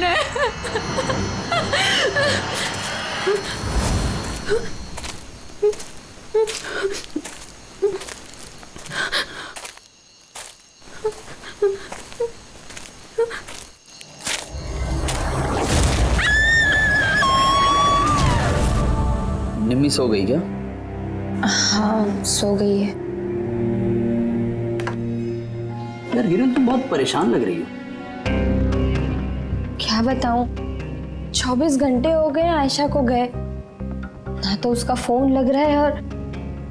कौन है? निम्मी सो गई क्या? हाँ सो गई है। यार हिरन तुम बहुत परेशान लग रही हो। क्या बताऊं, 24 घंटे हो गए आयशा को गए, ना तो उसका फोन लग रहा है और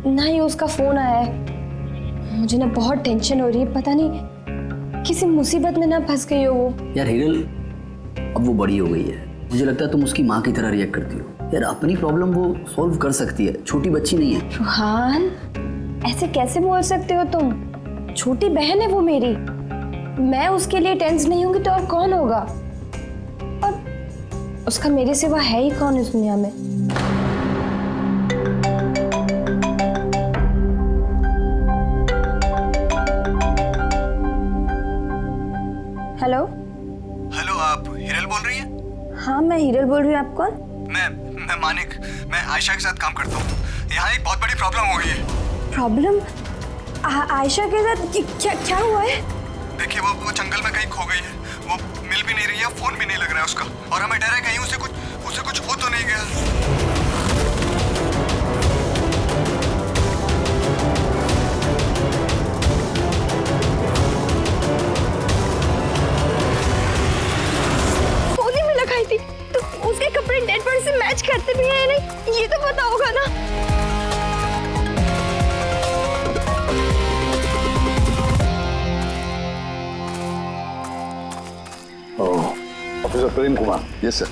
ना ही उसका फोन आया है। मुझे ना बहुत टेंशन हो रही है, पता नहीं किसी मुसीबत में ना फंस गई हो वो। यार हिरन अब वो बड़ी हो गई है, मुझे लगता है तुम उसकी माँ की तरह रिएक्ट करती हो। यार अपनी प्रॉब्लम वो सॉल्व कर सकती है, छोटी बच्ची नहीं है। रुहान ऐसे कैसे बोल सकते हो तुम? छोटी बहन है वो मेरी, मैं उसके लिए टेंस नहीं होंगी तो और कौन होगा? और उसका मेरे सिवा है ही कौन इस दुनिया में? हेलो हेलो, आप हिरल बोल रही हैं? हाँ मैं हिरल बोल रही हूँ। आप कौन? मैं मानिक, मैं आयशा के साथ काम करता हूँ। यहाँ एक बहुत बड़ी प्रॉब्लम हो गई है। प्रॉब्लम? आयशा के साथ क्या हुआ है? देखिए वो जंगल में कहीं खो गई है। वो मिल भी नहीं रही है, फोन भी नहीं लग रहा है उसका, और हमें डर है कहीं उसे कुछ हो तो नहीं गया। होली में लगाई थी तो उसके कपड़े डेड बॉडी से मैच करते भी हैं नहीं, ये तो पता होगा ना। Officer Prem Kumar. Yes sir.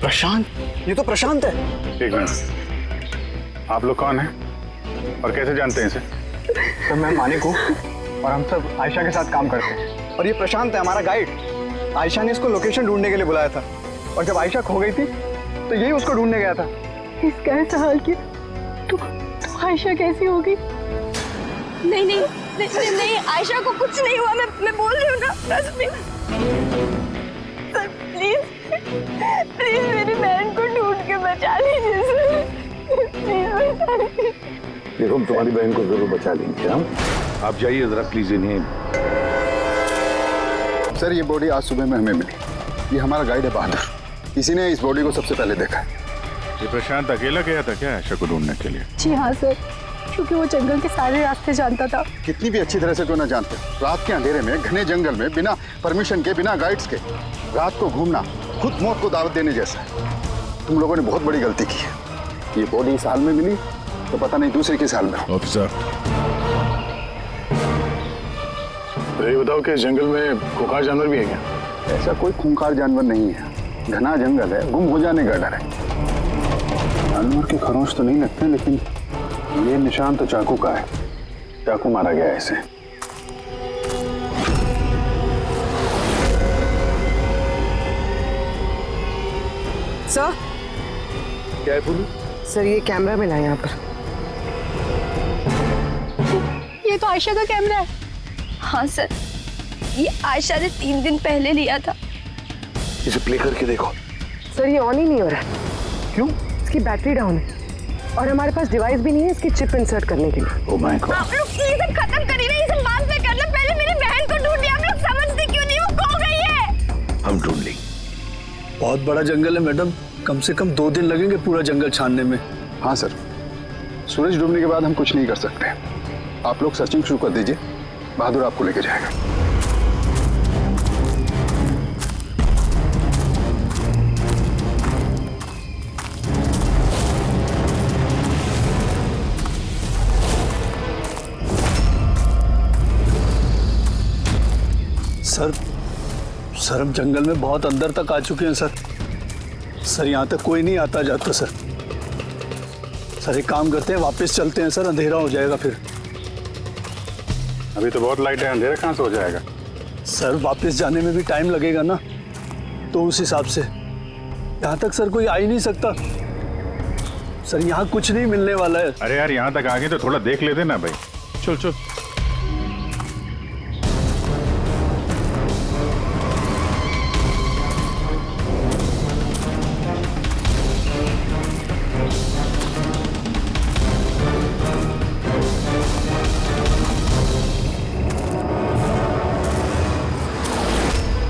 Prashant, ये तो प्रशांत है। एक मिनट, आप लोग कौन हैं और कैसे जानते हैं इसे? तो मैं मानिक हूँ और हम सब आयशा के साथ काम करते हैं, और ये प्रशांत है हमारा गाइड। आयशा ने इसको लोकेशन ढूंढने के लिए बुलाया था, और जब आयशा खो गई थी तो यही उसको ढूंढने गया था। इसका ऐसा हाल किया तो आयशा कैसी होगी? नहीं आयशा को कुछ नहीं हुआ, मैं बोल रही हूँ ना। सर प्लीज मेरी बहन को ढूंढ के बचा लीजिए सर, प्लीज बचा लीजिए। देखो हम तुम्हारी बहन को जरूर बचा लेंगे। हम आप जाइए जरा प्लीज इन्हें। सर ये बॉडी आज सुबह में हमें मिली। ये हमारा गाइड है बहादुर, इसी ने इस बॉडी को सबसे पहले देखा है। ये प्रशांत अकेला गया था क्या आयशा को ढूंढने के लिए? जी हाँ सर, क्योंकि वो जंगल के सारे रास्ते जानता था। कितनी भी अच्छी तरह से क्यों ना जानते, रात के अंधेरे में घने जंगल में बिना परमिशन के, बिना गाइड्स के रात को घूमना खुद मौत को दावत देने जैसा है। तुम लोगों ने बहुत बड़ी गलती की है। ये बॉडी इस हाल में मिली तो पता नहीं दूसरे किस हाल में। ऑफिसर तो ये बताओ कि जंगल में खूंखार जानवर भी है क्या? ऐसा कोई खूंखार जानवर नहीं है, घना जंगल है, गुम हो जाने का डर है। जानवर के खरोंच तो नहीं लगते, लेकिन ये निशान तो चाकू का है। चाकू मारा गया है इसे। सर क्या है बोलू? सर ये कैमरा मिला है यहाँ पर। ये तो आयशा का कैमरा है। हाँ सर, ये आयशा ने 3 दिन पहले लिया था। इसे प्ले करके देखो। सर ये ऑन ही नहीं हो रहा है। क्यों? इसकी बैटरी डाउन है और हमारे पास डिवाइस भी नहीं है इसकी चिप इंसर्ट करने के लिए। Oh my God. आप लोग ये सब खत्म करिए ना, ये सब बाद में करना, पहले मेरी बहन को ढूंढिए। आप लोग समझते क्यों नहीं, वो खो गई है। हम ढूंढ लेंगे। बहुत बड़ा जंगल है मैडम, कम से कम 2 दिन लगेंगे पूरा जंगल छानने में। हाँ सर, सूरज डूबने के बाद हम कुछ नहीं कर सकते। आप लोग सर्चिंग शुरू कर दीजिए, बहादुर आपको लेके जाएगा। सर हम जंगल में बहुत अंदर तक आ चुके हैं सर यहाँ तक कोई नहीं आता जाता सर एक काम करते हैं, वापस चलते हैं सर, अंधेरा हो जाएगा फिर। अभी तो बहुत लाइट है, अंधेरा कहाँ से हो जाएगा? सर वापस जाने में भी टाइम लगेगा ना, तो उस हिसाब से यहाँ तक सर कोई आ ही नहीं सकता। सर यहाँ कुछ नहीं मिलने वाला है। अरे यार यहाँ तक आ गए तो थोड़ा देख लेते ना भाई। चल चल।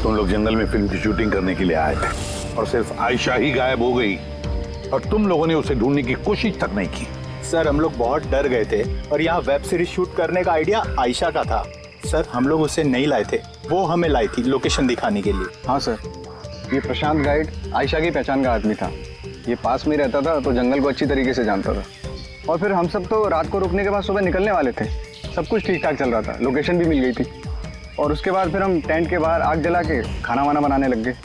तुम लोग जंगल में फिल्म की शूटिंग करने के लिए आए थे और सिर्फ आयशा ही गायब हो गई और तुम लोगों ने उसे ढूंढने की कोशिश तक नहीं की। सर हम लोग बहुत डर गए थे और यहाँ वेब सीरीज शूट करने का आइडिया आयशा का था। सर हम लोग उसे नहीं लाए थे, वो हमें लाई थी लोकेशन दिखाने के लिए। हाँ सर, ये प्रशांत गाइड आयशा की पहचान का आदमी था। ये पास में रहता था तो जंगल को अच्छी तरीके से जानता था। और फिर हम सब तो रात को रुकने के बाद सुबह निकलने वाले थे। सब कुछ ठीक ठाक चल रहा था, लोकेशन भी मिल गई थी। और उसके बाद फिर हम टेंट के बाहर आग जला के खाना वाना बनाने लग गए।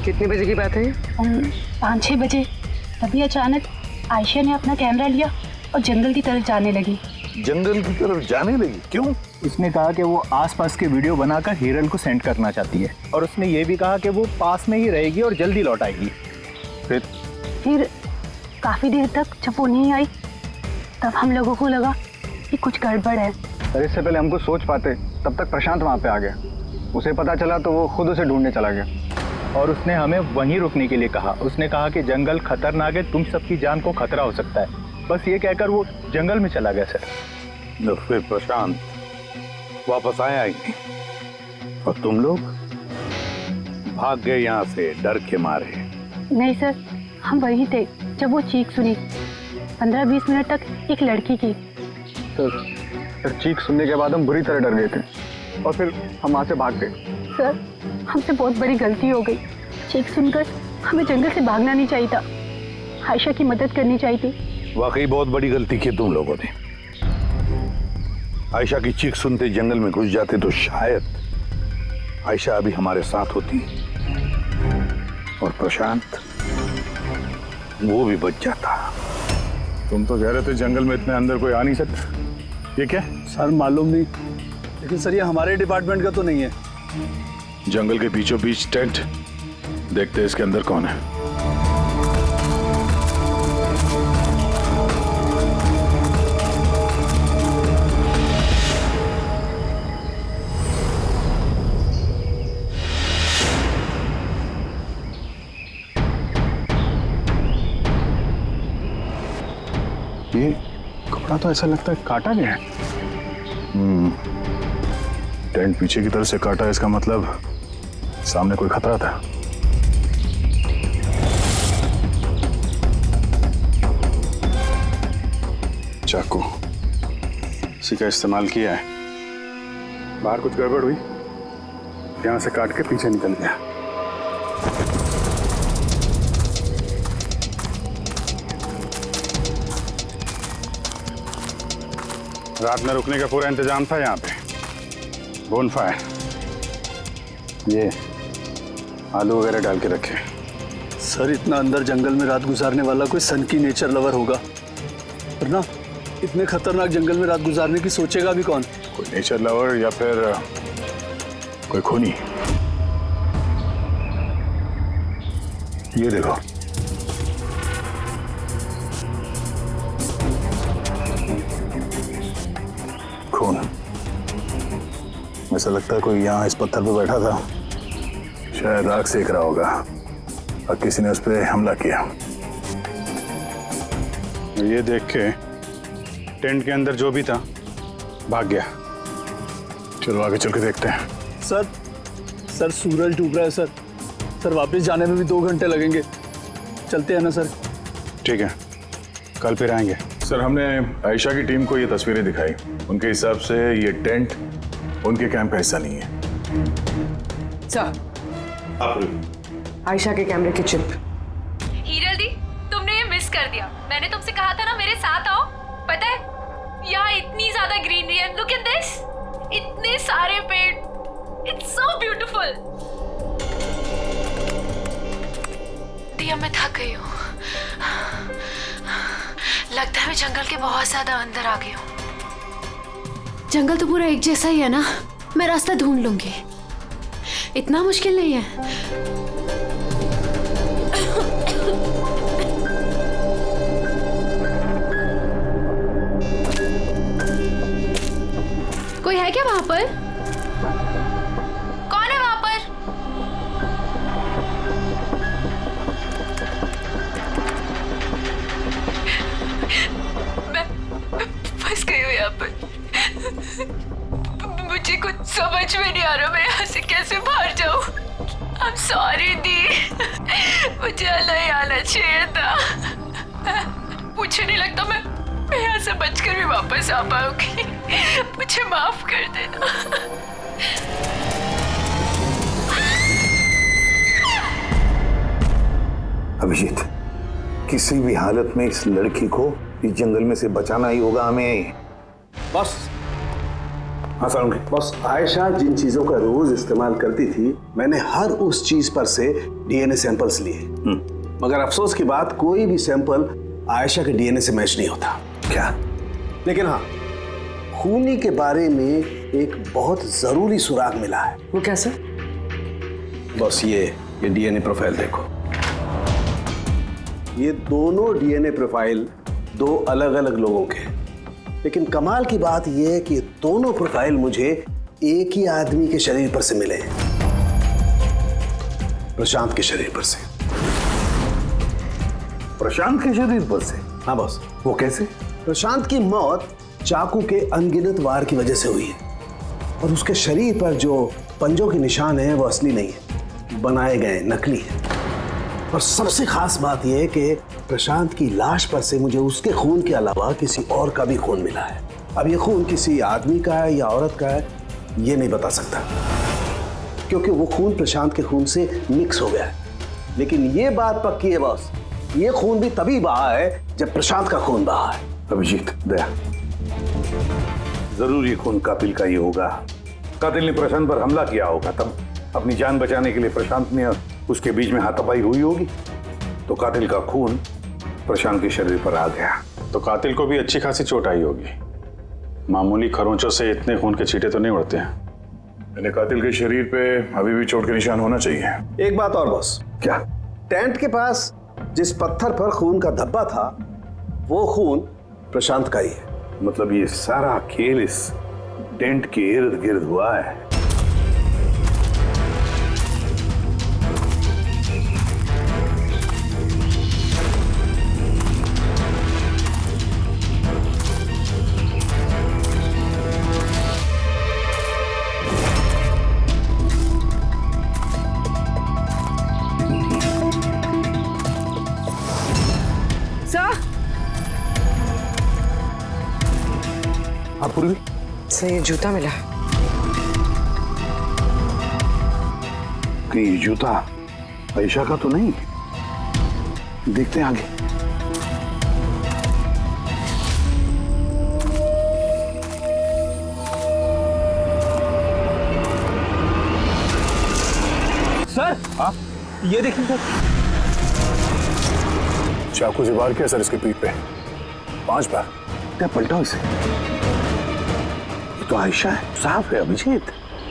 कितने बजे की बात है? 5-6 बजे। तभी अचानक आयशा ने अपना कैमरा लिया और जंगल की तरफ जाने लगी। जंगल की तरफ जाने लगी? क्यों? उसने कहा कि वो आसपास के वीडियो बनाकर हिरल को सेंड करना चाहती है और उसने ये भी कहा कि वो पास में ही रहेगी और जल्दी लौट आएगी। फिर काफी देर तक जब वो नहीं आई तब हम लोगों को लगा कि कुछ गड़बड़ है। और इससे पहले हमको सोच पाते तब तक प्रशांत वहाँ पे आ गया। उसे पता चला तो वो खुद उसे ढूंढने चला गया। और उसने हमें वहीं रुकने के लिए कहा। उसने कहा कि जंगल खतरनाक है, तुम सबकी जान को खतरा हो सकता है। बस ये कहकर वो जंगल में चला गया सर। फिर प्रशांत वापस आया ही नहीं और तुम लोग भाग गए यहाँ से डर के मारे। नहीं सर, हम वहीं थे जब वो चीख सुनी। 15-20 मिनट तक एक लड़की की। फिर चीख सुनने के बाद हम बुरी तरह डर गए थे और फिर हम वहाँ से भाग गए। सर हमसे बहुत बड़ी गलती हो गई। चीख सुनकर हमें जंगल से भागना नहीं चाहिए था, आयशा की मदद करनी चाहिए थी। वाकई बहुत बड़ी गलती की तुम लोगों ने। आयशा की चीख सुनते जंगल में घुस जाते तो शायद आयशा अभी हमारे साथ होती और प्रशांत वो भी बच जाता। तुम तो कह रहे थे जंगल में इतने अंदर कोई आ नहीं सकता। ये क्या? सर मालूम नहीं, लेकिन सर ये हमारे डिपार्टमेंट का तो नहीं है। जंगल के बीचों बीच टेंट, देखते हैं इसके अंदर कौन है। ये कपड़ा तो ऐसा लगता है काटा गया है। टेंट पीछे की तरफ से काटा, इसका मतलब सामने कोई खतरा था। चाकू इसी का इस्तेमाल किया है। बाहर कुछ गड़बड़ हुई, यहां से काट के पीछे निकल गया। रात में रुकने का पूरा इंतजाम था यहाँ पे। बोनफायर, ये आलू वगैरह डाल के रखे। सर इतना अंदर जंगल में रात गुजारने वाला कोई सन की नेचर लवर होगा, वरना इतने खतरनाक जंगल में रात गुजारने की सोचेगा भी कौन? कोई नेचर लवर या फिर कोई खूनी। ये देखो, खून। ऐसा लगता है कोई यहाँ इस पत्थर पे बैठा था, शायद आग सेक रहा होगा और किसी ने उस पर हमला किया। ये देख के टेंट के अंदर जो भी था भाग गया। चलो आगे चल के देखते हैं। सर सूरज डूब रहा है सर। सर वापस जाने में भी 2 घंटे लगेंगे। चलते हैं ना सर? ठीक है, कल फिर आएंगे। सर हमने आयशा की टीम को ये तस्वीरें दिखाई। उनके हिसाब से ये टेंट उनके कैंप का हिस्सा नहीं है। सर आयशा के कैमरे की चिप। हीरल दी, तुमने ये मिस कर दिया। मैंने तुमसे कहा था ना मेरे साथ आओ। पता है यहाँ इतनी ज्यादा ग्रीनरी है। लुक एट दिस, इतने सारे पेड़। It's so beautiful. दिया मैं थक गई हूँ। लगता है मैं जंगल के बहुत ज्यादा अंदर आ गई हूँ। जंगल तो पूरा एक जैसा ही है ना, मैं रास्ता ढूंढ लूंगी। इतना मुश्किल नहीं है। समझ में नहीं आ रहा मैं यहाँ से कैसे बाहर जाऊँ। I'm sorry दी, मुझे अलग आना चाहिए था। मुझे नहीं लगता मैं यहाँ से बचकर भी वापस आ पाऊंगी। मुझे माफ कर देना। अभिजीत, किसी भी हालत में इस लड़की को इस जंगल में से बचाना ही होगा हमें। बस हाँ सालुंखे। बस आयशा जिन चीजों का रोज इस्तेमाल करती थी, मैंने हर उस चीज पर से डीएनए सैंपल्स लिए, मगर अफसोस की बात कोई भी सैंपल आयशा के डीएनए से मैच नहीं होता। क्या? लेकिन हाँ, खूनी के बारे में एक बहुत जरूरी सुराग मिला है। वो कैसे? बस ये डीएनए प्रोफाइल देखो। ये दोनों डीएनए प्रोफाइल दो अलग अलग लोगों के, लेकिन कमाल की बात यह है कि दोनों प्रोफाइल मुझे एक ही आदमी के शरीर पर से मिले, प्रशांत के शरीर पर से। प्रशांत के शरीर पर से? हाँ बॉस। वो कैसे? प्रशांत की मौत चाकू के अनगिनत वार की वजह से हुई है, और उसके शरीर पर जो पंजों के निशान हैं वो असली नहीं है, बनाए गए, नकली है। और सबसे खास बात यह है कि प्रशांत की लाश पर से मुझे उसके खून के अलावा किसी और का भी खून मिला है। अब ये खून किसी आदमी का है या औरत का है ये नहीं बता सकता, क्योंकि वो खून प्रशांत के खून से मिक्स हो गया है। लेकिन ये बात पक्की है बॉस, ये खून भी तभी बहा है जब प्रशांत का खून बहा है। अभिजीत, दया, जरूर ये खून कातिल का ही होगा। कातिल ने प्रशांत पर हमला किया होगा, तब अपनी जान बचाने के लिए प्रशांत ने उसके बीच में हाथापाई हुई होगी, तो कातिल का खून प्रशांत के शरीर पर आ गया। तो कातिल को भी अच्छी खासी चोट आई होगी। मामूली खरोंचों से इतने खून के छींटे तो नहीं उड़ते हैं। मैंने कातिल के शरीर पे अभी भी चोट के निशान होना चाहिए। एक बात और बॉस। क्या? टेंट के पास जिस पत्थर पर खून का धब्बा था वो खून प्रशांत का ही है। मतलब ये सारा खेल इस टेंट के इर्द गिर्द हुआ है। पूर्वी सर, ये जूता मिला। कि ये जूता आयशा का तो नहीं? देखते हैं आगे। सर, हाँ, ये देखिए सर। चाकू से वार किया सर इसके पीठ पे 5 बार। क्या पलटाओ इसे? तो आयशा है, साफ है अभिजीत,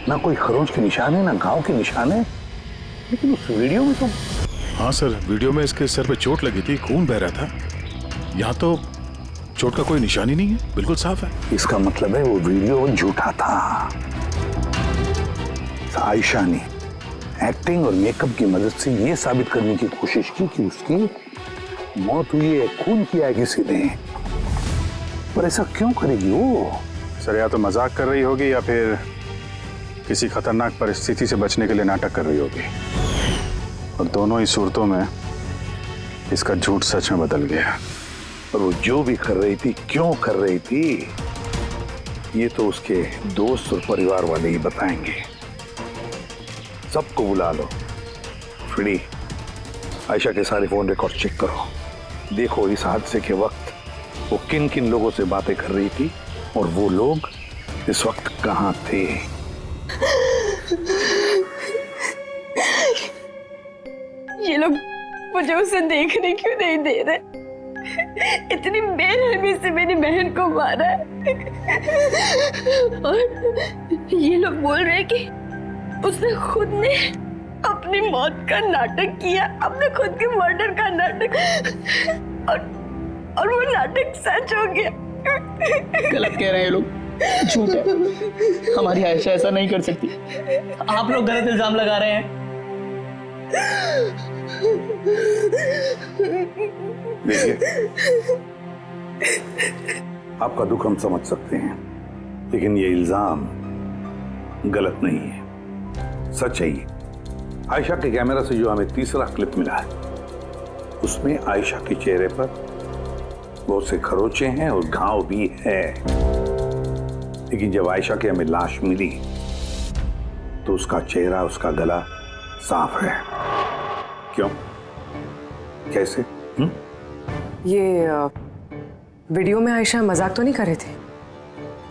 ना कोई खरोंच के निशान है ना घाव के निशान है। लेकिन उस वीडियो में तो। हाँ सर, वीडियो में इसके सर पे चोट लगी थी, खून बह रहा था। यहाँ तो चोट का कोई निशान ही नहीं है, बिल्कुल साफ है। इसका मतलब है वो वीडियो झूठा था। आयशा ने एक्टिंग और मेकअप की मदद से ये साबित करने की कोशिश की कि उसकी मौत हुई है, खून किया है किसी ने। पर ऐसा क्यों करेगी वो? सर, या तो मजाक कर रही होगी या फिर किसी खतरनाक परिस्थिति से बचने के लिए नाटक कर रही होगी, और दोनों ही सूरतों में इसका झूठ सच में बदल गया। और वो जो भी कर रही थी, क्यों कर रही थी, ये तो उसके दोस्त और परिवार वाले ही बताएंगे। सबको बुला लो। फ्री, आयशा के सारे फोन रिकॉर्ड चेक करो। देखो इस हादसे के वक्त वो किन किन लोगों से बातें कर रही थी और वो लोग इस वक्त कहाँ थे। ये लोग मुझे उसे देखने क्यों नहीं दे रहे? इतनी बेरहमी से मेरी बहन को मारा है। और ये लोग बोल रहे हैं कि उसने खुद ने अपनी मौत का नाटक किया, अपने खुद के मर्डर का नाटक, और वो नाटक सच हो गया। गलत कह रहे हैं ये लोग, झूठ है। हमारी आयशा ऐसा नहीं कर सकती। आप लोग गलत इल्जाम लगा रहे हैं। देखिए, आपका दुख हम समझ सकते हैं, लेकिन ये इल्जाम गलत नहीं है, सच है ये। आयशा के कैमरा से जो हमें तीसरा क्लिप मिला है उसमें आयशा के चेहरे पर बहुत से खरोचे हैं और घाव भी है। लेकिन जब आयशा की हमें लाश मिली तो उसका चेहरा, उसका गला साफ है। क्यों? कैसे? ये वीडियो में आयशा मजाक तो नहीं कर रहे थे?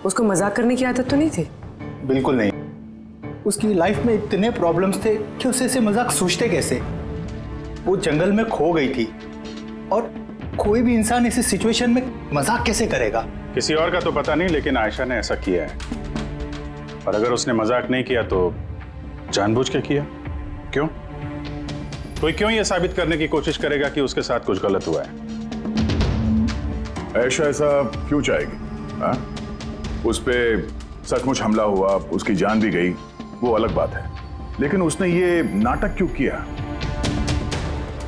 उसको मजाक करने की आदत तो नहीं थी? बिल्कुल नहीं। उसकी लाइफ में इतने प्रॉब्लम्स थे कि उसे ऐसे मजाक सोचते कैसे। वो जंगल में खो गई थी और कोई भी इंसान ऐसी सिचुएशन में मजाक कैसे करेगा? किसी और का तो पता नहीं, लेकिन आयशा ने ऐसा किया है। और अगर उसने मजाक नहीं किया तो जानबूझ के किया। क्यों? कोई क्यों ये साबित करने की कोशिश करेगा कि उसके साथ कुछ गलत हुआ है? आयशा ऐसा क्यों चाहेगी? हाँ? उस पे सचमुच हमला हुआ, उसकी जान भी गई, वो अलग बात है। लेकिन उसने ये नाटक क्यों किया?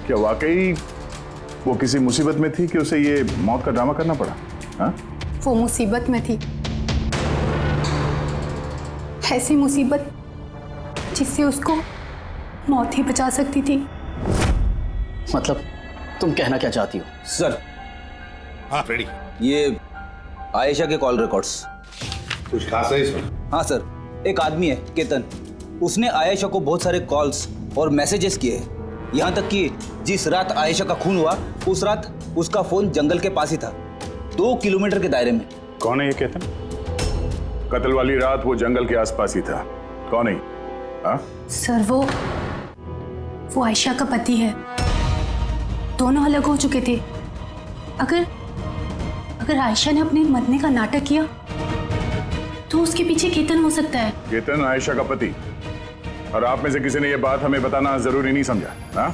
क्या वाकई वो किसी मुसीबत में थी कि उसे ये मौत का ड्रामा करना पड़ा? हाँ? वो मुसीबत में थी, ऐसी मुसीबत जिससे उसको मौत ही बचा सकती थी। मतलब तुम कहना क्या चाहती हो? सर, हाँ रेडी। ये आयशा के कॉल रिकॉर्ड्स। कुछ खास है इसमें? हाँ सर, एक आदमी है केतन, उसने आयशा को बहुत सारे कॉल्स और मैसेजेस किए हैं। यहाँ तक कि जिस रात आयशा का खून हुआ उस रात उसका फोन जंगल के पास ही था, 2 किलोमीटर के दायरे में। कौन है ये केतन? कत्ल वाली रात वो जंगल के आसपास ही था। कौन है? हाँ? सर वो आयशा का पति है। दोनों अलग हो चुके थे। अगर आयशा ने अपने मरने का नाटक किया तो उसके पीछे केतन हो सकता है। केतन आयशा का पति? और आप में से किसी ने ये बात हमें बताना जरूरी नहीं समझा? हाँ?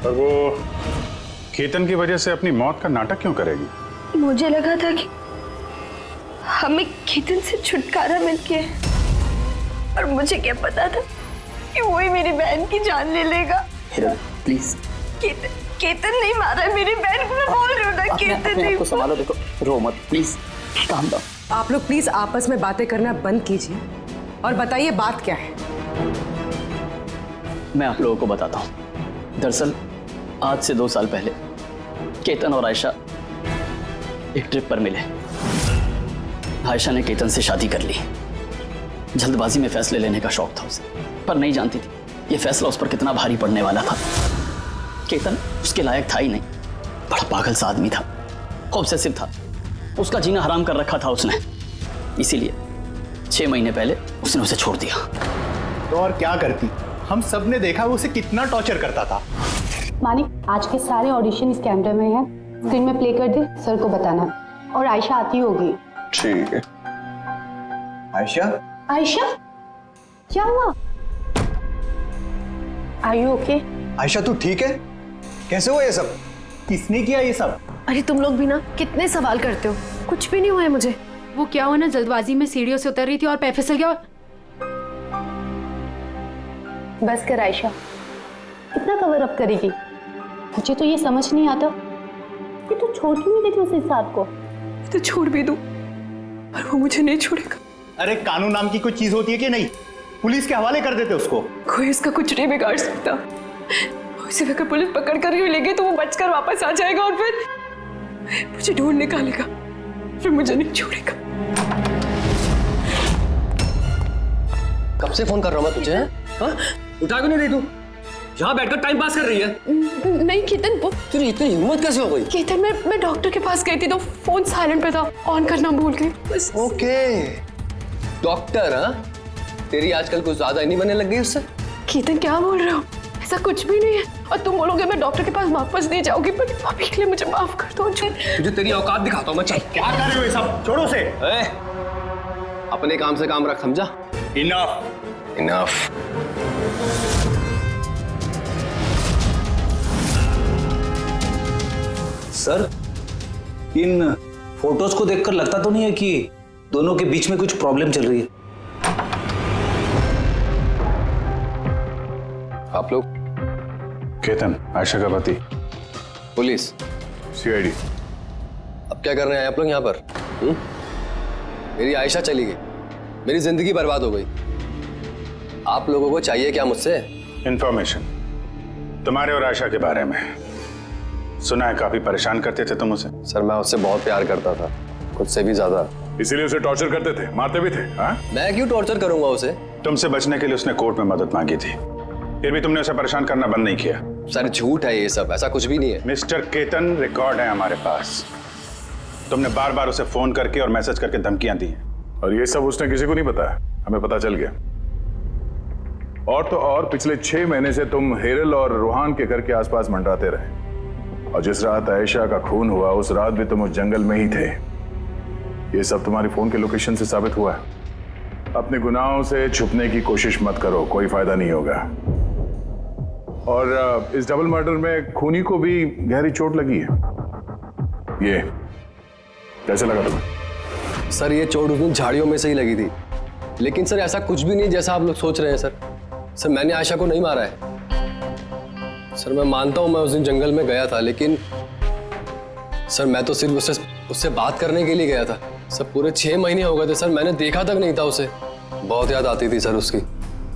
और वो केतन की वजह से अपनी मौत का नाटक क्यों करेगी? मुझे लगा था कि हमें केतन से छुटकारा मिल गया, और मुझे क्या पता था कि वही मेरी बहन की जान ले लेगा। प्लीज। केतन नहीं मारा है मेरी बहन को, मैं बोल रही हूँ ना, केतन नहीं। संभालो, देखो, रो मत प्लीज, काम डाउन। आप लोग प्लीज आपस में बातें करना बंद कीजिए और बताइए बात क्या है। मैं आप लोगों को बताता हूँ। दरअसल आज से 2 साल पहले केतन और आयशा एक ट्रिप पर मिले। आयशा ने केतन से शादी कर ली। जल्दबाजी में फैसले लेने का शौक था उसे, पर नहीं जानती थी ये फैसला उस पर कितना भारी पड़ने वाला था। केतन उसके लायक था ही नहीं, बड़ा पागल सा आदमी था, ऑब्सेसिव था, उसका जीना हराम कर रखा था उसने। इसीलिए 6 महीने पहले उसने उसे छोड़ दिया। तो और क्या करती? हम सब ने देखा वो उसे कितना टॉर्चर करता था। मानिक, आज के सारे ऑडिशन इस कैमरे में हैं, स्क्रीन में प्ले कर दे, सर को बताना। और आयशा आती होगी। ठीक है। आयशा? आयशा, क्या हुआ? Are you okay? आयशा तू ठीक है? कैसे हुआ ये सब? किसने किया ये सब? अरे तुम लोग भी ना कितने सवाल करते हो, कुछ भी नहीं हुआ है मुझे। वो क्या हुआ ना, जल्दबाजी में सीढ़ियों से उतर रही थी और पैर फिसल गया। बस कर आयशा, कितना कवर अप करेगी? मुझे तो ये समझ नहीं आता कि तू छोड़ क्यों नहीं देती उस इंसान को? तो छोड़ भी दूं, पर वो मुझे नहीं छोड़ेगा। अरे कानून नाम की कोई चीज होती है कि नहीं? पुलिस के हवाले कर देते उसको। कोई इसका कुछ नहीं बिगाड़ सकता। उसे अगर पुलिस पकड़ कर ही लेगी तो वो बचकर वापस आ जाएगा और फिर मुझे ढूंढ निकालेगा, फिर मुझे नहीं छोड़ेगा। कब से फोन कर रहा हूँ मैं तुझे? हाँ? उठा क्यों नहीं रही तू? यहाँ बैठकर टाइम पास कर रही है। नहीं केतन, वो तेरी इतनी हिम्मत कैसे हो गई? केतन, मैं डॉक्टर के पास गई थी तो फोन साइलेंट पे था, ऑन करना भूल गई बस। Okay, doctor? हाँ, तेरी आजकल कुछ ज्यादा ही नहीं बनने लग गई उससे। केतन क्या बोल रहे हो? ऐसा कुछ भी नहीं है, और तुम बोलोगे मैं डॉक्टर के पास वापस नहीं जाऊंगी, पर अभी के लिए मुझे माफ कर दो। तुझे तेरी औकात दिखाता हूँ मैं। चल। क्या कर रहे हो ये सब? छोड़ो उसे। अपने काम से काम रख, समझा? इनफ। इनफ। सर, इन फोटोज को देखकर लगता तो नहीं है कि दोनों के बीच में कुछ प्रॉब्लम चल रही है? आप लोग? केतन आयशा का पति। पुलिस? सीआईडी। अब क्या कर रहे हैं आप लोग यहाँ पर? मेरी आयशा चली गई, मेरी जिंदगी बर्बाद हो गई। आप लोगों को चाहिए क्या मुझसे? इंफॉर्मेशन तुम्हारे और आयशा के बारे में सुना है, काफी परेशान करते थे तुम उसे। सर मैं उससे बहुत प्यार करता था, खुद से भी ज्यादा। इसीलिए उसे टॉर्चर करते थे, मारते भी थे? हाँ? मैं क्यों टॉर्चर करूंगा उसे? तुमसे बचने के लिए उसने कोर्ट में मदद मांगी थी, फिर भी तुमने उसे परेशान करना बंद नहीं किया। सर झूठ है ये सब, ऐसा कुछ भी नहीं है। मिस्टर केतन, रिकॉर्ड है हमारे पास, तुमने बार बार उसे फोन करके और मैसेज करके धमकियां दी हैं। और ये सब उसने किसी को नहीं बताया, हमें पता चल गया। और तो और पिछले 6 महीने से तुम हेरल और रूहान के घर के आसपास मंडराते रहे, और जिस रात आयशा का खून हुआ उस रात भी तुम उस जंगल में ही थे। ये सब तुम्हारी फोन के लोकेशन से साबित हुआ है। अपने गुनाहों से छुपने की कोशिश मत करो, कोई फायदा नहीं होगा। और इस डबल मर्डर में खूनी को भी गहरी चोट लगी है। ये कैसे लगा तुम्हें? सर ये चोट उस दिन झाड़ियों में से ही लगी थी, लेकिन सर ऐसा कुछ भी नहीं जैसा आप लोग सोच रहे हैं। सर मैंने आयशा को नहीं मारा है। सर मैं मानता हूं मैं उस दिन जंगल में गया था, लेकिन सर मैं तो सिर्फ उससे बात करने के लिए गया था। सर पूरे 6 महीने हो गए थे सर, मैंने देखा तक नहीं था उसे। बहुत याद आती थी सर उसकी,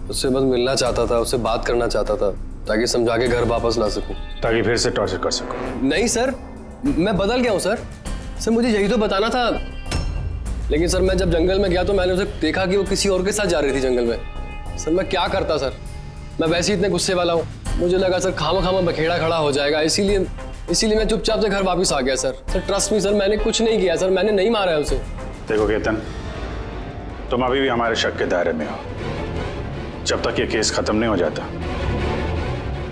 उससे बस मिलना चाहता था, उससे बात करना चाहता था ताकि समझा के घर वापस ला सकूं, ताकि फिर से टॉर्चर कर सकूं। नहीं सर, मैं बदल गया हूं सर। सर मुझे यही तो बताना था, लेकिन सर मैं जब जंगल में गया तो मैंने उसे देखा कि वो किसी और के साथ जा रही थी जंगल में। सर मैं क्या करता सर, मैं वैसे ही इतने गुस्से वाला हूँ। मुझे लगा सर खामा बखेड़ा खड़ा हो जाएगा, इसीलिए मैं चुपचाप से घर वापस आ गया सर। ट्रस्ट मी सर, मैंने कुछ नहीं किया सर, मैंने नहीं मारा है उसे। देखो केतन, तुम अभी भी हमारे शक के दायरे में हो। जब तक ये केस खत्म नहीं हो जाता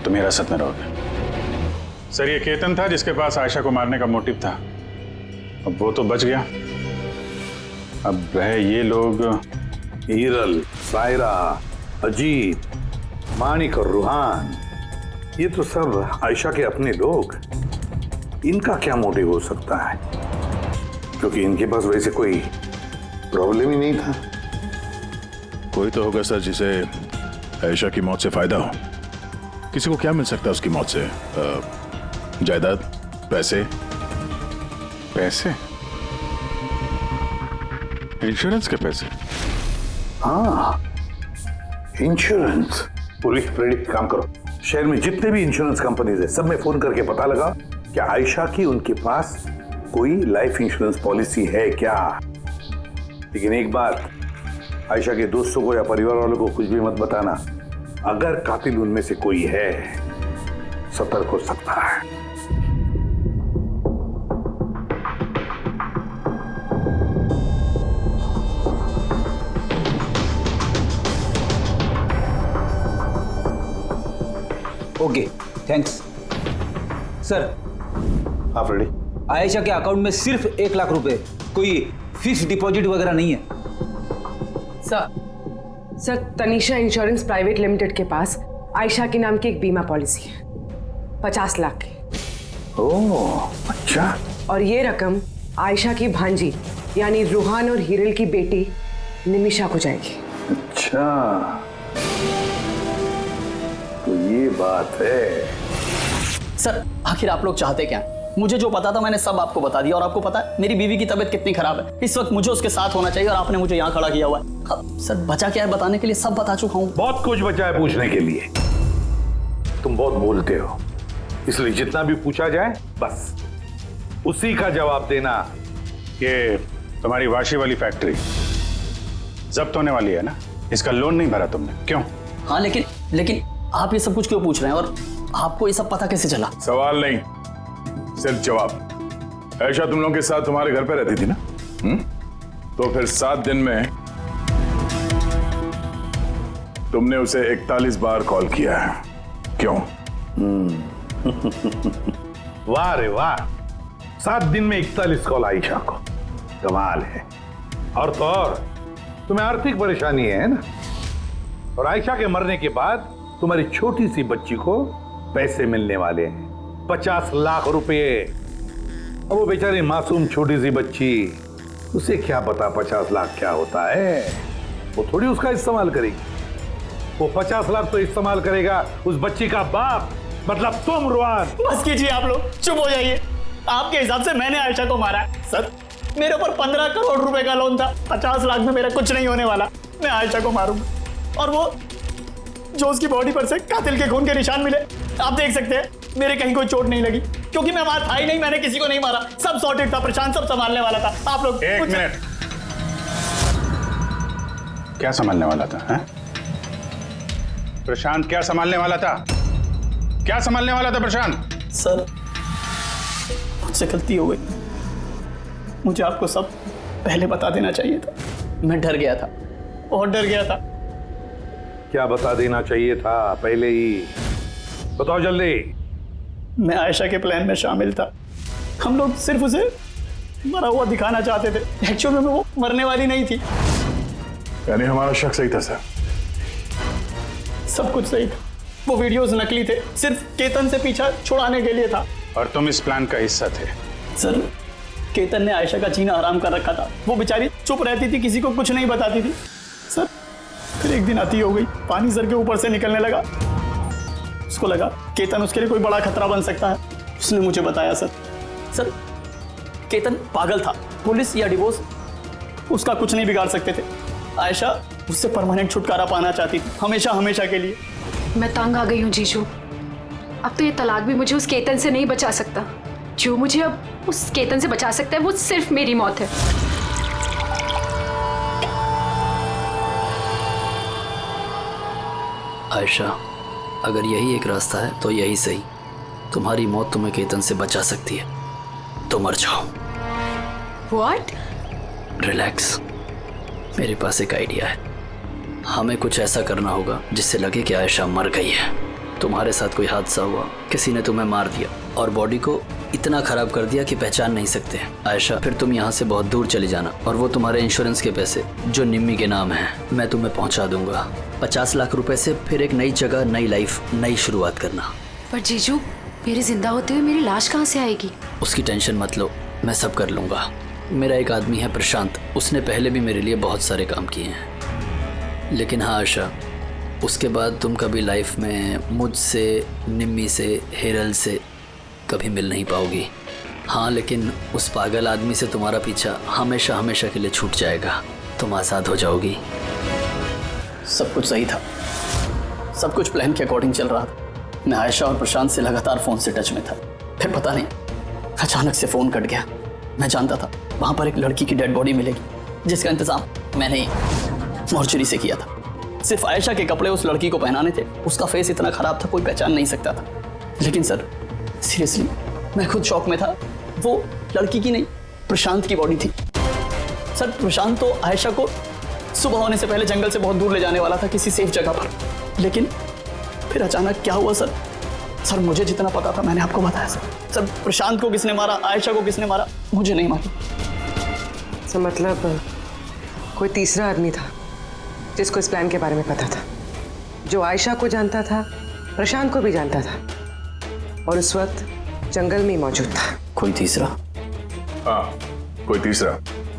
तुम हिरासत में रहोगे। सर ये केतन था जिसके पास आयशा को मारने का मोटिव था, अब वो तो बच गया। अब वह ये लोग हीरल, सायरा, अजीत, मानिक और रूहान, ये तो सब आयशा के अपने लोग। इनका क्या मोटिव हो सकता है? क्योंकि इनके पास वैसे कोई प्रॉब्लम ही नहीं था। कोई तो होगा सर जिसे आयशा की मौत से फायदा हो। किसी को क्या मिल सकता है उसकी मौत से? जायदाद, पैसे, इंश्योरेंस के पैसे। हाँ, इंश्योरेंस। पुलिस प्रेडिक्ट काम करो, शहर में जितने भी इंश्योरेंस कंपनीज है सब में फोन करके पता लगा कि आयशा की उनके पास कोई लाइफ इंश्योरेंस पॉलिसी है क्या। लेकिन एक बात, आयशा के दोस्तों को या परिवार वालों को कुछ भी मत बताना। अगर कातिल उनमें से कोई है, सतर्क हो सकता है। Okay, thanks sir. आप रेडी? आयशा के अकाउंट में सिर्फ 1 लाख रुपए, कोई फिक्स डिपॉजिट वगैरह नहीं है। Sir Tanisha insurance private limited के पास आयशा के नाम की एक बीमा पॉलिसी है 50 लाख की। ओह अच्छा। और ये रकम आयशा की भांजी यानी रूहान और हीरल की बेटी निमिषा को जाएगी। अच्छा, तो ये बात है। सर आखिर आप लोग चाहते क्या? मुझे जो पता था मैंने सब आपको बता दिया, और आपको पता है मेरी बीवी की तबीयत कितनी खराब है। इस वक्त मुझे उसके साथ होना चाहिए और आपने मुझे यहाँ खड़ा किया हुआ है। अब सर बचा क्या है बताने के लिए? सब बता चुका हूँ। बहुत कुछ बचा है पूछने के लिए। तुम बहुत बोलते हो, इसलिए जितना भी पूछा जाए बस उसी का जवाब देना। ये तुम्हारी वाशी वाली फैक्ट्री जब्त होने वाली है ना? इसका लोन नहीं भरा तुमने, क्यों? हाँ लेकिन आप ये सब कुछ क्यों पूछ रहे हैं, और आपको ये सब पता कैसे चला? सवाल नहीं, सिर्फ जवाब। आयशा तुम लोगों के साथ तुम्हारे घर पे रहती थी ना? तो फिर 7 दिन में तुमने उसे 41 बार कॉल किया है, क्यों? वाह रे वाह, 7 दिन में 41 कॉल आयशा को, कमाल है। और तो और तुम्हें आर्थिक परेशानी है ना, और आयशा के मरने के बाद तुम्हारी छोटी सी बच्ची को पैसे मिलने वाले हैं 50 लाख रुपए। अब वो बेचारी मासूम छोटी सी बच्ची, उसे क्या पता 50 लाख क्या होता है? वो थोड़ी उसका इस्तेमाल करेगी। वो 50 लाख तो इस्तेमाल करेगा उस बच्ची का बाप, मतलब तुम रूहान। बस कीजिए आप लोग, चुप हो जाइए। आपके हिसाब से मैंने आयशा को मारा है। सर मेरे ऊपर 15 करोड़ रुपए का लोन था। 50 लाख में मेरा कुछ नहीं होने वाला। मैं आयशा को मारूंगा। और वो जो उसकी बॉडी पर से कातिल के खून के निशान मिले, आप देख सकते हैं मेरे कहीं कोई चोट नहीं लगी, क्योंकि मैं वहां था ही नहीं, मैंने किसी को नहीं मारा। सब सॉर्टेड था, प्रशांत सब संभालने वाला था। आप लोग एक मिनट, क्या संभालने वाला था? है? प्रशांत क्या संभालने वाला था? क्या संभालने वाला था प्रशांत? सर, मुझसे गलती हो गई। मुझे आपको सब पहले बता देना चाहिए था। मैं डर गया था, बहुत डर गया था। क्या बता देना चाहिए था पहले ही? बताओ जल्दी। मैं आयशा के प्लान में शामिल था। हम लोग सिर्फ उसे मरा हुआ दिखाना चाहते थे। एक्चुअल में वो मरने वाली नहीं थी। यानी हमारा शक सही था सर? सब कुछ सही था। वो वीडियोस नकली थे, सिर्फ केतन से पीछा छुड़ाने के लिए था। और तुम इस प्लान का हिस्सा थे? सर, केतन ने आयशा का जीना हराम कर रखा था। वो बेचारी चुप रहती थी, किसी को कुछ नहीं बताती थी। सर, फिर एक दिन आती हो गई, पानी सर के ऊपर से निकलने लगा। उसको लगा केतन उसके लिए कोई बड़ा खतरा बन सकता है। उसने मुझे बताया सर, केतन पागल था। पुलिस या डिवोर्स उसका कुछ नहीं बिगाड़ सकते थे। आयशा उससे परमानेंट छुटकारा पाना चाहती थी, हमेशा हमेशा के लिए। मैं तंग आ गई हूँ जीजू। अब तो ये तलाक भी मुझे उस केतन से नहीं बचा सकता। जो मुझे अब उस केतन से बचा सकता है वो सिर्फ मेरी मौत है। आयशा, अगर यही एक रास्ता है तो यही सही। तुम्हारी मौत तुम्हें केतन से बचा सकती है, तो मर जाओ। What? रिलैक्स, मेरे पास एक आइडिया है। हमें कुछ ऐसा करना होगा जिससे लगे कि आयशा मर गई है। तुम्हारे साथ कोई हादसा हुआ, किसी ने तुम्हें मार दिया और बॉडी को इतना खराब कर दिया कि पहचान नहीं सकते। आयशा, फिर तुम यहाँ से बहुत दूर चली जाना और वो तुम्हारे इंश्योरेंस के पैसे जो निम्मी के नाम हैं मैं तुम्हें पहुँचा दूंगा। 50 लाख रुपए से फिर एक नई जगह, नई लाइफ, नई शुरुआत करना। पर जीजू, मेरे जिंदा होते हुए मेरी लाश कहाँ से आएगी? उसकी टेंशन मत लो, मैं सब कर लूँगा। मेरा एक आदमी है प्रशांत, उसने पहले भी मेरे लिए बहुत सारे काम किए हैं। लेकिन हाँ आशा, उसके बाद तुम कभी लाइफ में मुझसे, निम्मी से, हेरल से कभी मिल नहीं पाओगी। हाँ, लेकिन उस पागल आदमी से तुम्हारा पीछा हमेशा हमेशा के लिए छूट जाएगा। तुम आज़ाद हो जाओगी। सब कुछ सही था, सब कुछ प्लान के अकॉर्डिंग चल रहा था। मैं आयशा और प्रशांत से लगातार फ़ोन से टच में था। फिर पता नहीं अचानक से फ़ोन कट गया। मैं जानता था वहाँ पर एक लड़की की डेड बॉडी मिलेगी, जिसका इंतज़ाम मैंने ही मॉर्चरी से किया था। सिर्फ आयशा के कपड़े उस लड़की को पहनाने थे। उसका फेस इतना ख़राब था, कोई पहचान नहीं सकता था। लेकिन सर, सीरियसली मैं खुद शॉक में था। वो लड़की की नहीं, प्रशांत की बॉडी थी। सर, प्रशांत तो आयशा को सुबह होने से पहले जंगल से बहुत दूर ले जाने वाला था, किसी सेफ जगह पर। लेकिन फिर अचानक क्या हुआ सर? सर, मुझे जितना पता था मैंने आपको बताया सर। सर, प्रशांत को किसने मारा, आयशा को किसने मारा, मुझे नहीं मालूम। सर, मतलब कोई तीसरा आदमी था जिसको इस प्लान के बारे में पता था, जो आयशा को जानता था, प्रशांत को भी जानता था और उस वक्त जंगल में ही मौजूद था। कोई तीसरा? हाँ, कोई तीसरा।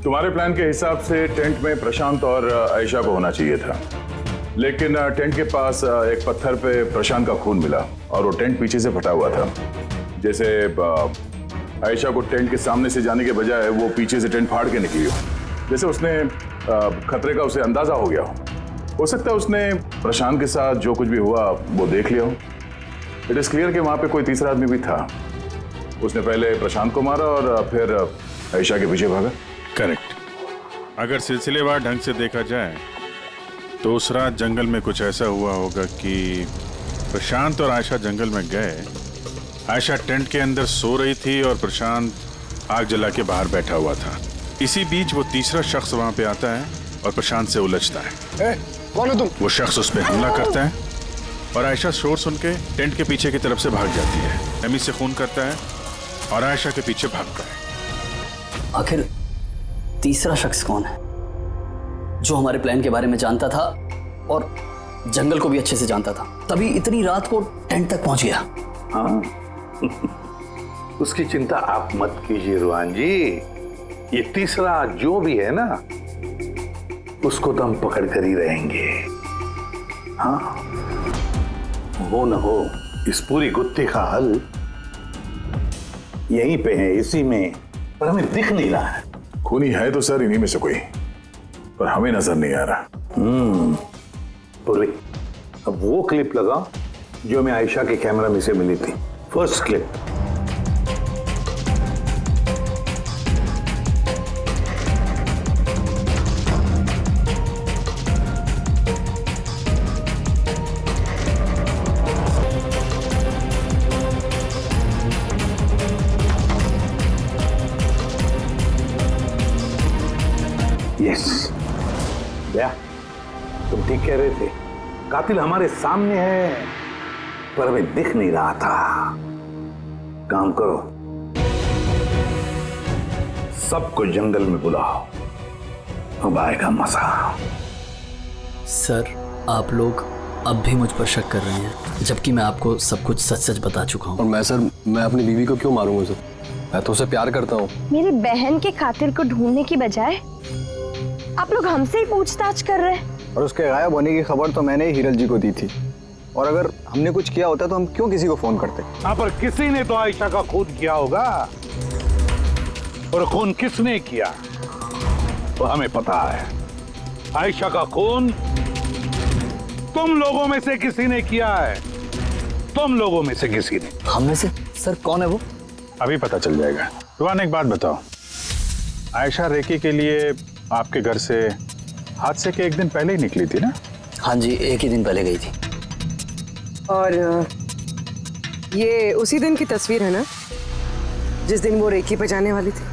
तुम्हारे प्लान के हिसाब से टेंट में प्रशांत और आयशा को होना चाहिए था, लेकिन टेंट के पास एक पत्थर पे प्रशांत का खून मिला और वो टेंट पीछे से फटा हुआ था। जैसे आयशा को टेंट के सामने से जाने के बजाय वो पीछे से टेंट फाड़ के निकली हो, जैसे उसने खतरे का उसे अंदाजा हो गया हो सकता है उसने प्रशांत के साथ जो कुछ भी हुआ वो देख लिया हो। इट इज क्लियर कि वहां पे कोई तीसरा आदमी भी था। उसने पहले प्रशांत को मारा और फिर आयशा के पीछे भागा। करेक्ट। अगर सिलसिलेवार ढंग से देखा जाए तो उस रात जंगल में कुछ ऐसा हुआ होगा कि प्रशांत और आयशा जंगल में गए। आयशा टेंट के अंदर सो रही थी और प्रशांत आग जला के बाहर बैठा हुआ था। इसी बीच वो तीसरा शख्स वहां पे आता है और प्रशांत से उलझता है। कौन हो तुम? वो शख्स उस पर हमला करता है और आयशा शोर सुन के टेंट के पीछे की तरफ से भाग जाती है। नमी से खून करता है और आयशा के पीछे भागता है। आखिर तीसरा शख्स कौन है जो हमारे प्लान के बारे में जानता था और जंगल को भी अच्छे से जानता था, तभी इतनी रात को टेंट तक पहुंच गया? हाँ उसकी चिंता आप मत कीजिए रुहान जी। ये तीसरा जो भी है ना, उसको तो हम पकड़ कर ही रहेंगे। हाँ, हो न हो इस पूरी गुत्थी का हल यहीं पे है, इसी में, पर हमें दिख नहीं रहा है। खूनी है तो सर इन्हीं में से कोई, पर हमें नजर नहीं आ रहा। पूरी, अब वो क्लिप लगा जो हमें आयशा के कैमरा में से मिली थी, फर्स्ट क्लिप। यस, क्या तुम ठीक कह रहे थे, कातिल हमारे सामने है पर हमें दिख नहीं रहा था। काम करो, सबको जंगल में बुलाओ, अब आएगा मजा। सर, आप लोग अब भी मुझ पर शक कर रहे हैं, जबकि मैं आपको सब कुछ सच सच बता चुका हूँ। और मैं अपनी बीवी को क्यों मारूंगा सर? मैं तो उसे प्यार करता हूँ। मेरी बहन के कातिल को ढूंढने की बजाय आप लोग हमसे ही पूछताछ कर रहे हैं। और उसके गायब होने की खबर तो मैंने ही हिरल जी को दी थी, और अगर हमने कुछ किया होता तो हम क्यों किसी को फोन करते? हाँ, पर किसी ने तो आयशा का खून किया होगा, और खून किसने किया वो हमें पता है। आयशा का खून तुम लोगों में से किसी ने किया है, तुम लोगों में से किसी ने। हम में से? सर, कौन है वो? अभी पता चल जाएगा। रुहान, एक बात बताओ, आयशा रेकी के लिए आपके घर से हादसे के एक दिन पहले ही निकली थी ना? हाँ जी, एक ही दिन पहले गई थी। और ये उसी दिन की तस्वीर है ना जिस दिन वो रेकी पे जाने वाली थी?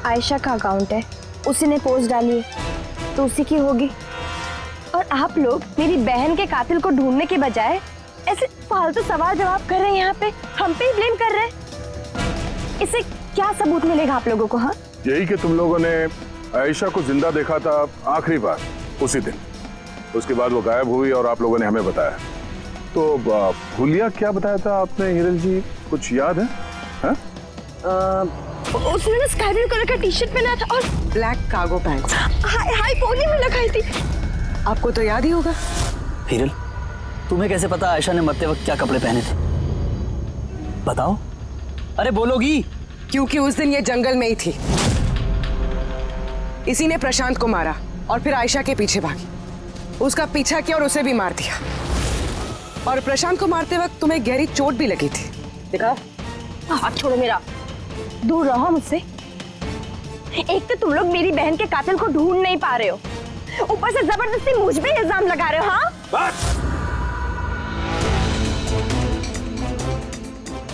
आयशा का अकाउंट है, उसी ने पोस्ट डाली है तो उसी की होगी। और आप लोग मेरी बहन के कातिल को ढूंढने के बजाय ऐसे फालतू सवाल जवाब कर रहे हैं, यहाँ पे हम पे ही ब्लेम कर रहे हैं। इससे क्या सबूत मिलेगा आप लोगों को? हाँ, यही कि तुम लोगों ने आयशा को जिंदा देखा था आखिरी बार उसी दिन, उसके बाद वो गायब हुई और आप लोगों ने हमें बताया। तो भूलिया क्या बताया था आपने हिरल जी, कुछ याद है? हा? उसने ना स्काई ब्लू कलर का टी शर्ट पहना था और black cargo pants high pony में लगाई थी। आपको तो याद ही होगा। हिरल, तुम्हें कैसे पता आयशा ने मरते वक्त क्या कपड़े पहने थे? बताओ, अरे बोलोगी? क्योंकि उस दिन ये जंगल में ही थी। इसी ने प्रशांत को मारा और फिर आयशा के पीछे भागी, उसका पीछा किया और उसे भी मार दिया। और प्रशांत को मारते वक्त तुम्हें गहरी चोट भी लगी थी, देखा? हाथ छोड़ो मेरा, दूर रहो मुझसे। एक तो तुम लोग मेरी बहन के कातिल को ढूंढ नहीं पा रहे हो, ऊपर से जबरदस्ती मुझ पे इल्जाम लगा रहे हो। हाँ, बस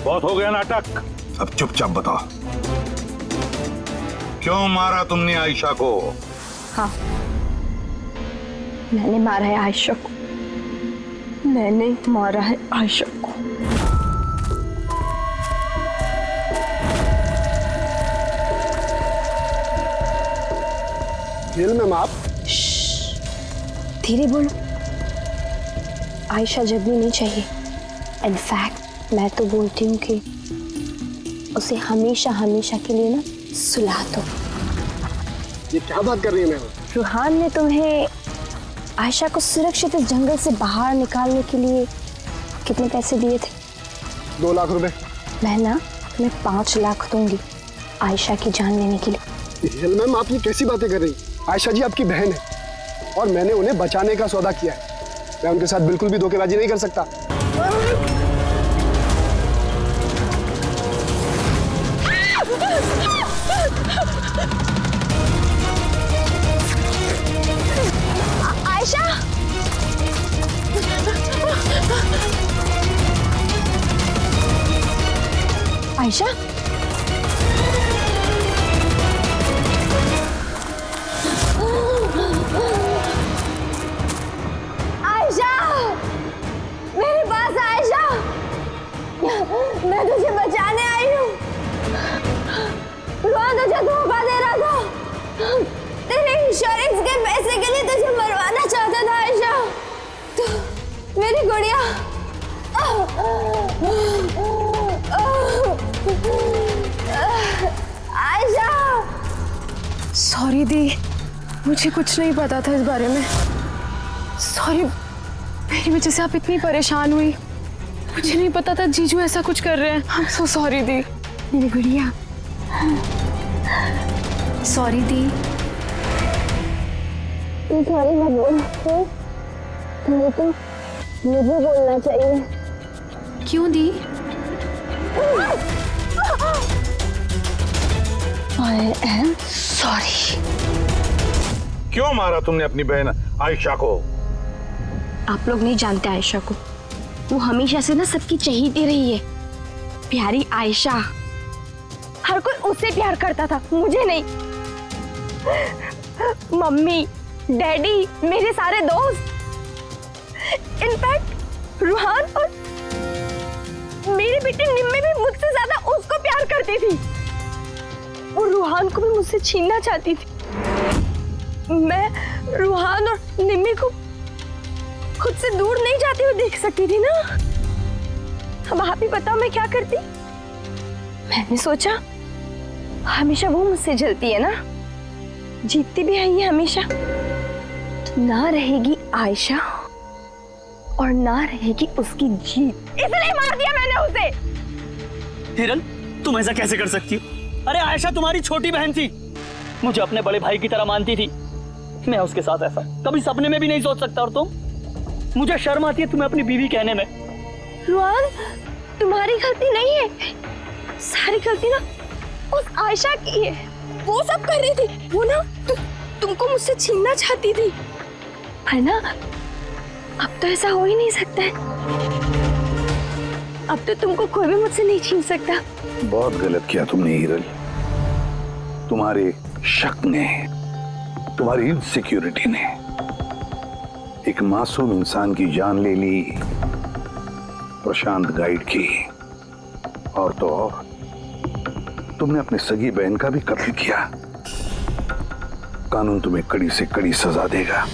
बहुत हो गया नाटक। अब चुपचाप बताओ, क्यों मारा तुमने आयशा को? हाँ, मैंने मारा है आयशा को, मैंने मारा है आयशा को। मैम, आप धीरे बोलो, आयशा जगनी नहीं चाहिए। इनफैक्ट मैं तो बोलती हूँ कि उसे हमेशा हमेशा के लिए ना सुला दो। ये क्या बात कर रही है मैम? रूहान ने तुम्हें आयशा को सुरक्षित इस जंगल से बाहर निकालने के लिए कितने पैसे दिए थे? 2 लाख रुपए। मैं ना तुम्हें 5 लाख दूंगी आयशा की जान लेने के लिए। मैम, आप ये कैसी बातें कर रही? आयशा जी आपकी बहन है और मैंने उन्हें बचाने का सौदा किया है। मैं उनके साथ बिल्कुल भी धोखेबाजी नहीं कर सकता। आयशा, आयशा, आयशा, मेरे पास आयशा, मैं तुझे बचाने आई हूँ। रोहन तुझे धोखा दे रहा था, तेरे इंश्योरेंस के पैसे के लिए तुझे मरवाना चाहता था आयशा। तो मेरी गुड़िया, आयशा। सॉरी दी, मुझे कुछ नहीं पता था इस बारे में। सॉरी, मेरी वजह से आप इतनी परेशान हुई। मुझे नहीं पता था जीजू ऐसा कुछ कर रहे हैं। I'm so sorry दी। मेरी गुड़िया, सॉरी दी। सॉरी मत बोल, नहीं तो मुझे बोलना चाहिए। क्यों दी? I am sorry। क्यों मारा तुमने अपनी बहन आयशा को? आप लोग नहीं जानते आयशा को, वो हमेशा से ना सबकी चहेती रही है। प्यारी आयशा, हर कोई उससे प्यार करता था, मुझे नहीं। मम्मी, डैडी, मेरे सारे दोस्त, इनफैक्ट रूहान और मेरी बेटी निम्मी भी मुझसे ज्यादा उसको प्यार करती थी। वो रूहान को भी मुझसे छीनना चाहती थी। मैं रूहान और निम्मी को खुद से दूर नहीं जाते हुए देख सकती थी ना। अब आप ही बताओ मैं क्या करती? मैंने सोचा हमेशा वो मुझसे जलती है ना, जीतती भी है ये हमेशा, तो ना रहेगी आयशा और ना रहेगी उसकी जीत, इसलिए मार दिया मैंने उसे। हिरन, तुम ऐसा कैसे कर सकती हो? अरे आयशा तुम्हारी छोटी बहन थी, मुझे अपने बड़े भाई की तरह मानती थी। मैं उसके साथ ऐसा कभी सपने में भी नहीं सोच सकता। और तुम, मुझे शर्म आती है तुम्हें अपनी बीवी कहने में। रुआन, तुम्हारी गलती नहीं है, सारी गलती ना उस आयशा की है। वो सब कर रही थी, वो ना तुमको मुझसे छीनना चाहती थी, है ना? अब तो ऐसा हो ही नहीं सकता है। अब तो तुमको कोई भी मुझसे नहीं छीन सकता। बहुत गलत किया तुमने हिरल। तुम्हारे शक ने, तुम्हारी इनसिक्योरिटी ने एक मासूम इंसान की जान ले ली, प्रशांत गाइड की। और तो और तुमने अपनी सगी बहन का भी कत्ल किया। कानून तुम्हें कड़ी से कड़ी सजा देगा।